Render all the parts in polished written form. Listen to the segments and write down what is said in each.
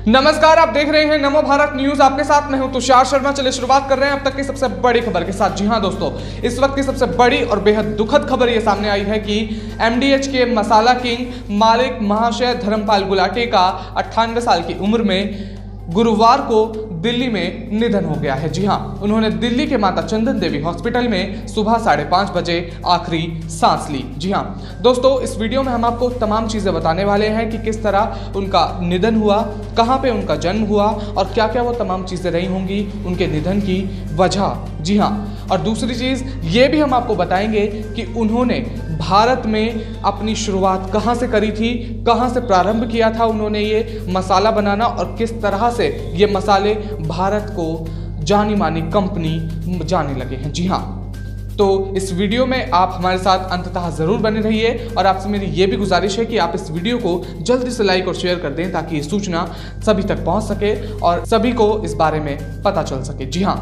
नमस्कार, आप देख रहे हैं नमो भारत न्यूज। आपके साथ मैं हूं तुषार शर्मा। चलिए शुरुआत कर रहे हैं अब तक की सबसे बड़ी खबर के साथ। जी हां दोस्तों, इस वक्त की सबसे बड़ी और बेहद दुखद खबर यह सामने आई है कि एमडीएच के मसाला किंग मालिक महाशय धर्मपाल गुलाटी का 98 साल की उम्र में गुरुवार को दिल्ली में निधन हो गया है। जी हां, उन्होंने दिल्ली के माता चंदन देवी हॉस्पिटल में सुबह 5:30 बजे आखिरी सांस ली। जी हां दोस्तों, इस वीडियो में हम आपको तमाम चीजें बताने वाले हैं कि किस तरह उनका निधन हुआ, कहां पे उनका जन्म हुआ और क्या क्या वो तमाम चीजें रही होंगी उनके निधन की वजह। जी हां, और दूसरी चीज ये भी हम आपको बताएंगे कि उन्होंने भारत में अपनी शुरुआत कहां से करी थी, कहां से प्रारंभ किया था उन्होंने ये मसाला बनाना और किस तरह से ये मसाले भारत को जानी मानी कंपनी जाने लगे हैं। जी हां, तो इस वीडियो में आप हमारे साथ अंततः जरूर बने रहिए और आपसे मेरी ये भी गुजारिश है कि आप इस वीडियो को जल्दी से लाइक और शेयर कर दें ताकि ये सूचना सभी तक पहुंच सके और सभी को इस बारे में पता चल सके। जी हां,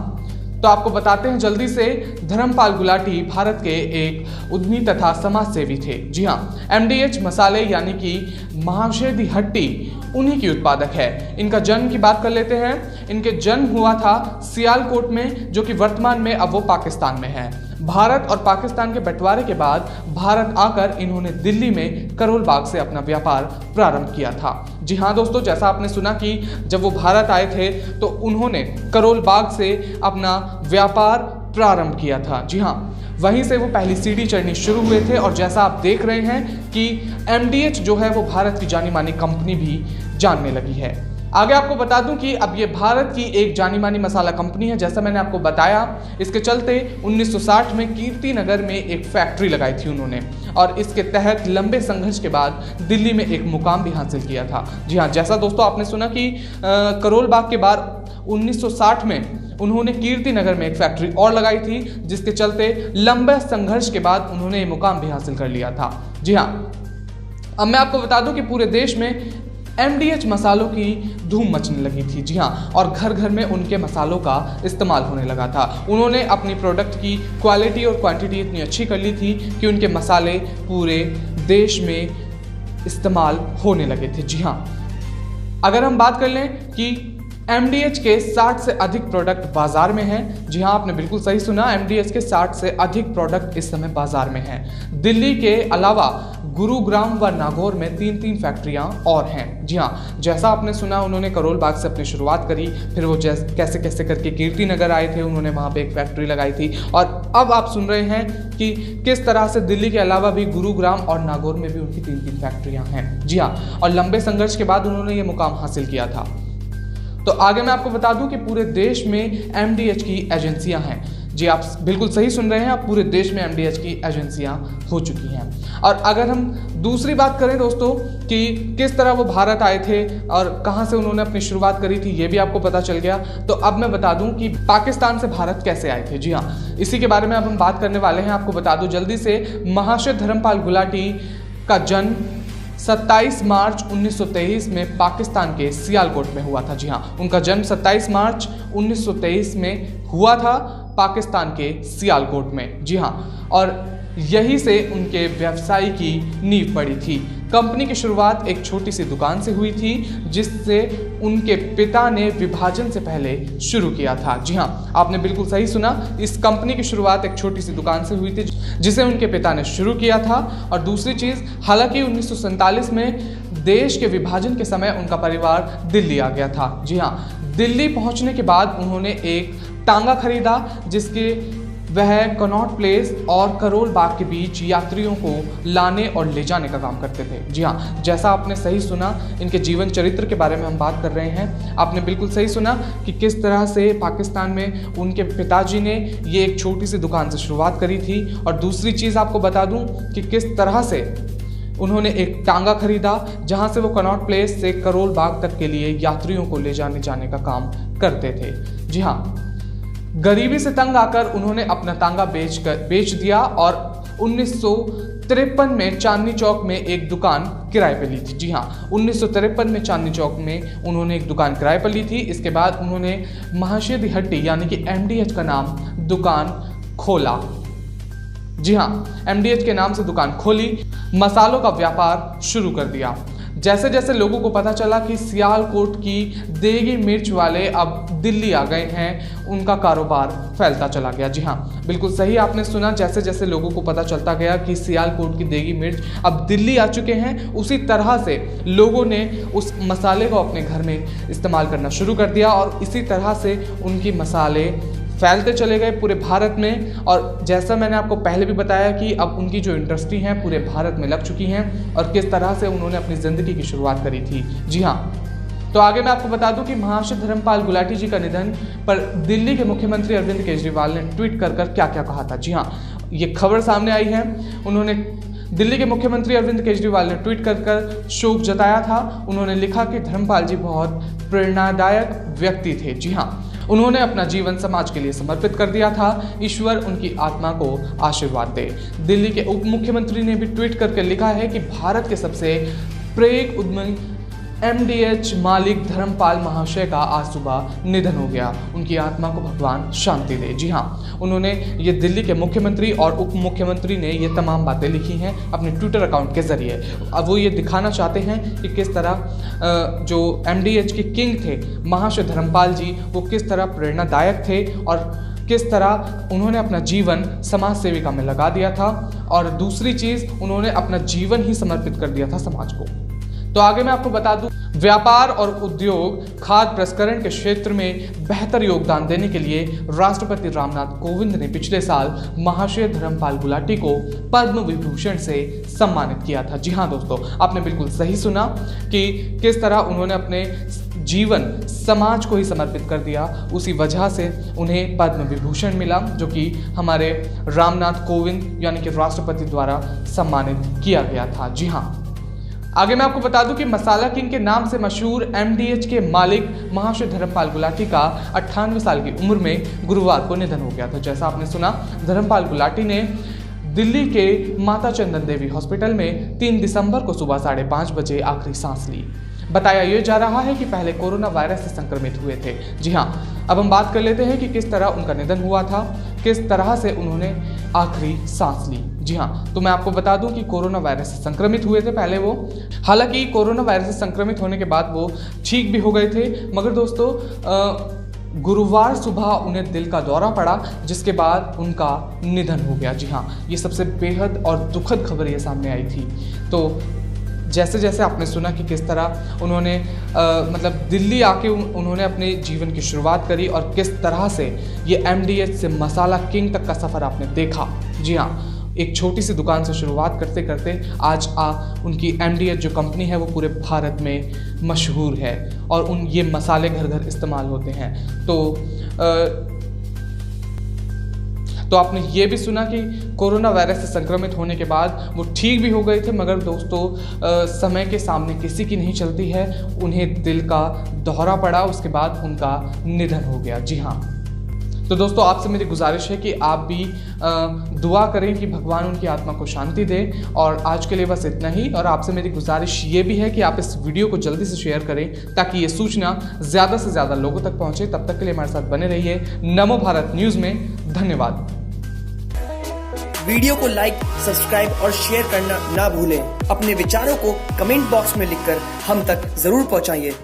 तो आपको बताते हैं जल्दी से, धर्मपाल गुलाटी भारत के एक उद्यमी तथा समाज सेवी थे। जी हां, एमडीएच मसाले यानी कि महाशय दी हट्टी उन्हीं की उत्पादक है। इनका जन्म की बात कर लेते हैं। इनके जन्म हुआ था सियालकोट में, जो कि वर्तमान में अब वो पाकिस्तान में है। भारत और पाकिस्तान के बंटवारे के बाद भारत आकर इन्होंने दिल्ली में करोल बाग से अपना व्यापार प्रारंभ किया था। जी हाँ दोस्तों, जैसा आपने सुना कि जब वो भारत आए थे तो उन्होंने करोल बाग से अपना व्यापार प्रारंभ किया था। जी हाँ, वहीं से वो पहली सीढ़ी चढ़नी शुरू हुए थे और जैसा आप देख रहे हैं कि एमडीएच जो है वो भारत की जानी मानी कंपनी भी जानने लगी है। आगे आपको बता दूं कि अब ये भारत की एक जानी मानी मसाला कंपनी है। जैसा मैंने आपको बताया, इसके चलते 1960 में कीर्ति नगर में एक फैक्ट्री लगाई थी उन्होंने और इसके तहत लंबे संघर्ष के बाद दिल्ली में एक मुकाम भी हासिल किया था। जी हाँ, जैसा दोस्तों आपने सुना कि करोल बाग के बाद 1960 में उन्होंने कीर्ति नगर में एक फैक्ट्री और लगाई थी, जिसके चलते लंबे संघर्ष के बाद उन्होंने ये मुकाम भी हासिल कर लिया था। जी हाँ, अब मैं आपको बता दूं कि पूरे देश में एमडीएच मसालों की धूम मचने लगी थी। जी हाँ, और घर घर में उनके मसालों का इस्तेमाल होने लगा था। उन्होंने अपनी प्रोडक्ट की क्वालिटी और क्वांटिटी इतनी अच्छी कर ली थी कि उनके मसाले पूरे देश में इस्तेमाल होने लगे थे। जी हाँ, अगर हम बात कर लें कि एमडीएच के 60 से अधिक प्रोडक्ट बाजार में हैं। जी हाँ, आपने बिल्कुल सही सुना, एमडीएच के 60 से अधिक प्रोडक्ट इस समय बाजार में हैं। दिल्ली के अलावा गुरुग्राम व नागौर में 3 फैक्ट्रियां और हैं। जी हाँ, जैसा आपने सुना, उन्होंने करोल बाग से अपनी शुरुआत करी, फिर वो कैसे कैसे करके कीर्ति नगर आए थे, उन्होंने वहाँ पे एक फैक्ट्री लगाई थी और अब आप सुन रहे हैं कि किस तरह से दिल्ली के अलावा भी गुरुग्राम और नागौर में भी उनकी 3 फैक्ट्रियां हैं। जी हाँ, और लंबे संघर्ष के बाद उन्होंने ये मुकाम हासिल किया था। तो आगे मैं आपको बता दूं कि पूरे देश में एमडीएच की एजेंसियां हैं। जी, आप बिल्कुल सही सुन रहे हैं, आप पूरे देश में एमडीएच की एजेंसियां हो चुकी हैं। और अगर हम दूसरी बात करें दोस्तों कि किस तरह वो भारत आए थे और कहां से उन्होंने अपनी शुरुआत करी थी, ये भी आपको पता चल गया। तो अब मैं बता दूं कि पाकिस्तान से भारत कैसे आए थे। जी हाँ, इसी के बारे में अब हम बात करने वाले हैं। आपको बता दूं जल्दी से, महाशय धर्मपाल गुलाटी का जन्म 27 मार्च 1923 में पाकिस्तान के सियालकोट में हुआ था। जी हाँ, उनका जन्म 27 मार्च 1923 में हुआ था पाकिस्तान के सियालकोट में। जी हाँ, और यही से उनके व्यवसाय की नींव पड़ी थी। कंपनी की शुरुआत एक छोटी सी दुकान से हुई थी, जिससे उनके पिता ने विभाजन से पहले शुरू किया था। जी हाँ, आपने बिल्कुल सही सुना, इस कंपनी की शुरुआत एक छोटी सी दुकान से हुई थी जिसे उनके पिता ने शुरू किया था। और दूसरी चीज़, हालांकि 1947 में देश के विभाजन के समय उनका परिवार दिल्ली आ गया था। जी हाँ, दिल्ली पहुंचने के बाद उन्होंने एक टांगा खरीदा, जिसके वह कनॉट प्लेस और करोल बाग के बीच यात्रियों को लाने और ले जाने का काम करते थे। जी हाँ, जैसा आपने सही सुना, इनके जीवन चरित्र के बारे में हम बात कर रहे हैं। आपने बिल्कुल सही सुना कि किस तरह से पाकिस्तान में उनके पिताजी ने ये एक छोटी सी दुकान से शुरुआत करी थी। और दूसरी चीज़ आपको बता दूं कि किस तरह से उन्होंने एक टांगा खरीदा, जहाँ से वो कनॉट प्लेस से करोल बाग तक के लिए यात्रियों को ले जाने का काम करते थे। जी हाँ, गरीबी से तंग आकर उन्होंने अपना टांगा बेच दिया और 1953 में चांदनी चौक में एक दुकान किराए पर ली थी। जी हाँ, 1953 में चांदनी चौक में उन्होंने एक दुकान किराए पर ली थी। इसके बाद उन्होंने महाशय दी हट्टी यानी कि एमडीएच का नाम दुकान खोला। जी हाँ, एमडीएच के नाम से दुकान खोली, मसालों का व्यापार शुरू कर दिया। जैसे जैसे लोगों को पता चला कि सियालकोट की देगी मिर्च वाले अब दिल्ली आ गए हैं, उनका कारोबार फैलता चला गया। जी हाँ, बिल्कुल सही आपने सुना, जैसे जैसे लोगों को पता चलता गया कि सियालकोट की देगी मिर्च अब दिल्ली आ चुके हैं, उसी तरह से लोगों ने उस मसाले को अपने घर में इस्तेमाल करना शुरू कर दिया और इसी तरह से उनकी मसाले फैलते चले गए पूरे भारत में। और जैसा मैंने आपको पहले भी बताया कि अब उनकी जो इंडस्ट्री है पूरे भारत में लग चुकी हैं और किस तरह से उन्होंने अपनी ज़िंदगी की शुरुआत करी थी। जी हाँ, तो आगे मैं आपको बता दूं कि महाशय धर्मपाल गुलाटी जी का निधन पर दिल्ली के मुख्यमंत्री अरविंद केजरीवाल ने ट्वीट कर क्या क्या कहा था। जी हाँ, ये खबर सामने आई है। उन्होंने दिल्ली के मुख्यमंत्री अरविंद केजरीवाल ने ट्वीट कर शोक जताया था। उन्होंने लिखा कि धर्मपाल जी बहुत प्रेरणादायक व्यक्ति थे। जी हाँ, उन्होंने अपना जीवन समाज के लिए समर्पित कर दिया था। ईश्वर उनकी आत्मा को आशीर्वाद दे। दिल्ली के उप मुख्यमंत्री ने भी ट्वीट करके लिखा है कि भारत के सबसे प्रेरक उद्यमी MDH मालिक धर्मपाल महाशय का आज सुबह निधन हो गया। उनकी आत्मा को भगवान शांति दे। जी हाँ, उन्होंने ये दिल्ली के मुख्यमंत्री और उप मुख्यमंत्री ने ये तमाम बातें लिखी हैं अपने ट्विटर अकाउंट के ज़रिए। अब वो ये दिखाना चाहते हैं कि किस तरह जो MDH के किंग थे महाशय धर्मपाल जी, वो किस तरह प्रेरणादायक थे और किस तरह उन्होंने अपना जीवन समाज सेविका में लगा दिया था। और दूसरी चीज़, उन्होंने अपना जीवन ही समर्पित कर दिया था समाज को। तो आगे मैं आपको बता दूं, व्यापार और उद्योग खाद्य प्रसंस्करण के क्षेत्र में बेहतर योगदान देने के लिए राष्ट्रपति रामनाथ कोविंद ने पिछले साल महाशय धर्मपाल गुलाटी को पद्म विभूषण से सम्मानित किया था। जी हाँ दोस्तों, आपने बिल्कुल सही सुना कि किस तरह उन्होंने अपने जीवन समाज को ही समर्पित कर दिया। उसी वजह से उन्हें पद्म विभूषण मिला, जो कि हमारे रामनाथ कोविंद यानी कि राष्ट्रपति द्वारा सम्मानित किया गया था। जी हाँ, आगे मैं आपको बता दूं कि मसाला किंग के नाम से मशहूर MDH के मालिक महाशय धर्मपाल गुलाटी का 98 साल की उम्र में गुरुवार को निधन हो गया था। जैसा आपने सुना, धर्मपाल गुलाटी ने दिल्ली के माता चंदन देवी हॉस्पिटल में 3 दिसंबर को सुबह 5:30 बजे आखिरी सांस ली। बताया यह जा रहा है कि पहले कोरोना वायरस से संक्रमित हुए थे। जी हाँ, अब हम बात कर लेते हैं कि किस तरह उनका निधन हुआ था, किस तरह से उन्होंने आखिरी सांस ली। जी हाँ, तो मैं आपको बता दूं कि कोरोना वायरस से संक्रमित हुए थे पहले वो। हालांकि कोरोना वायरस से संक्रमित होने के बाद वो ठीक भी हो गए थे, मगर दोस्तों गुरुवार सुबह उन्हें दिल का दौरा पड़ा, जिसके बाद उनका निधन हो गया। जी हाँ, ये सबसे बेहद और दुखद खबर ये सामने आई थी। तो जैसे जैसे आपने सुना कि किस तरह उन्होंने मतलब दिल्ली आके उन्होंने अपने जीवन की शुरुआत करी और किस तरह से ये MDH से मसाला किंग तक का सफ़र आपने देखा। जी हाँ, एक छोटी सी दुकान से शुरुआत करते करते आज उनकी MDH जो कंपनी है वो पूरे भारत में मशहूर है और ये मसाले घर घर इस्तेमाल होते हैं। तो आपने ये भी सुना कि कोरोना वायरस से संक्रमित होने के बाद वो ठीक भी हो गए थे, मगर दोस्तों समय के सामने किसी की नहीं चलती है। उन्हें दिल का दौरा पड़ा, उसके बाद उनका निधन हो गया। जी हाँ, तो दोस्तों आपसे मेरी गुजारिश है कि आप भी दुआ करें कि भगवान उनकी आत्मा को शांति दे। और आज के लिए बस इतना ही। और आपसे मेरी गुजारिश ये भी है कि आप इस वीडियो को जल्दी से शेयर करें ताकि ये सूचना ज़्यादा से ज़्यादा लोगों तक पहुँचे। तब तक के लिए हमारे साथ बने रहिए नमो भारत न्यूज़ में। धन्यवाद। वीडियो को लाइक, सब्सक्राइब और शेयर करना ना भूलें। अपने विचारों को कमेंट बॉक्स में लिखकर हम तक जरूर पहुंचाइए।